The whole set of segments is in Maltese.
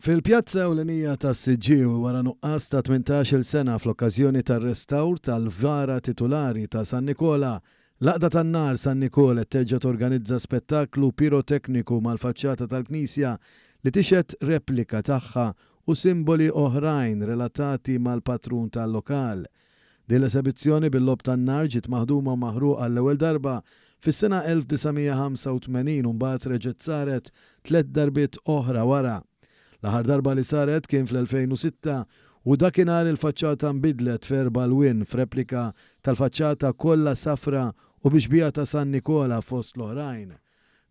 Fil-pjazza ewlenija tas-Siġġiew wara nuqqas ta' 18-il sena fl-okkażjoni tar-restawr tal-vara titolari ta' San Nikola, l-Għaqda tan-Nar San Nikola terġa' torganizza spettaklu pirotekniku mal-faċċata tal-Knisja li tixet replika tagħha u simboli oħrajn relatati mal-patrun tal-lokal. Din l-esebizzjoni bil-lob tan-nar ġiet maħduma u maħruqa l-ewwel darba fis-sena 1985 u mbagħad reġgħet saret 3 darbiet oħra wara. L-aħħar darba li saret kien fl-2006 u dakinhar il-faċċata nbidlet f'erba' alwin f'replika tal-faċċata kollha safra u bixbija ta' San Nikola fost l-oħrajn.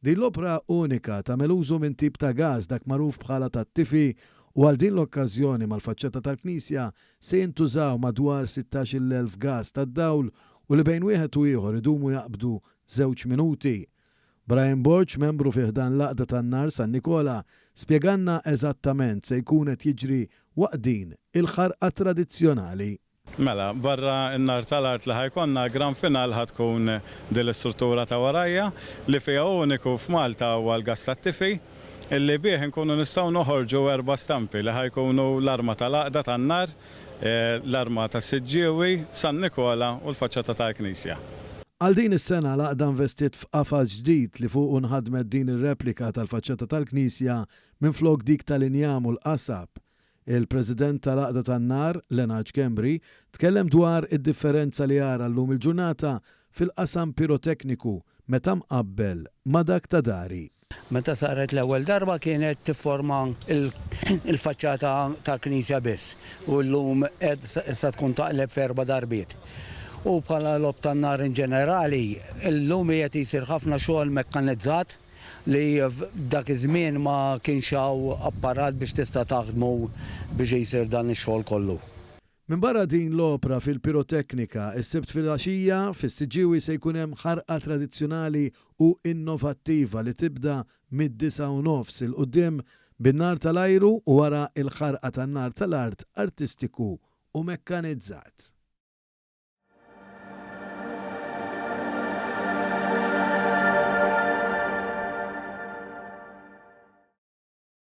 Din l-opra unika tagħmel użu minn tip ta' gas dak magħruf bħala tat-tifi u għal din l-okkażjoni mal-faċċata tal-Knisja se jintużaw madwar 16,000 gas tad-dawl u li bejn wieħed u ieħor idumu jaqbdu 2 minuti. Brian Borch, membru fih dan l-Għaqda tan-Nar San Nikola, spjeganna eżattament se jkun qed jiġri waqt din il-ħarqa tradizzjonali. Mela, barra n-nar tal-art li ħajkonna gran final ħatkun dil-istruttura ta' warajja li fija uniku f'Malta u għal-gas tat-tifi illi bih nkunu nistgħu noħorġu 4 stampi li ħajkunu l-arma tal-Għaqda tan-Nar, l-arma tas-Siġġiewi, San Nikola u l-faċċata tal-Knisja. Għal din is-sena l-Għaqda investit f'qafas ġdid li fuq nħadmet din ir-replika tal-faċċata tal-Knisja minflok dik tal-injam u l-qasab. Il-President tal-Għaqda tan-Nar, Lenard Kembri, tkellem dwar id-differenza li jara llum il-ġurnata fil-qasam pirotekniku meta mqabbel ma' dak ta' dari. Meta saret l-ewwel darba kienet tifforma il-faċċata tal-Knisja biss u llum qed sa tkun taqleb f'erba' darbiet. U bħala lob tan-nar in ġenerali, illum qed jsir ħafna xogħol mekkanizzat li dak iż-żmien ma kienx hawn apparat biex tista' taħdmu biex jsir dan ix-xogħol kollu. Min barra din l-opra fil-piroteknika, is-sibt fil-għaxija fis-Siġġiewi se jkun hemm ħarqa tradizzjonali u innovattiva li tibda mid-9:30 il quddiem bin-nar tal-ajru u wara l-ħarqa tan-nar tal-art artistiku u mekkanizzat.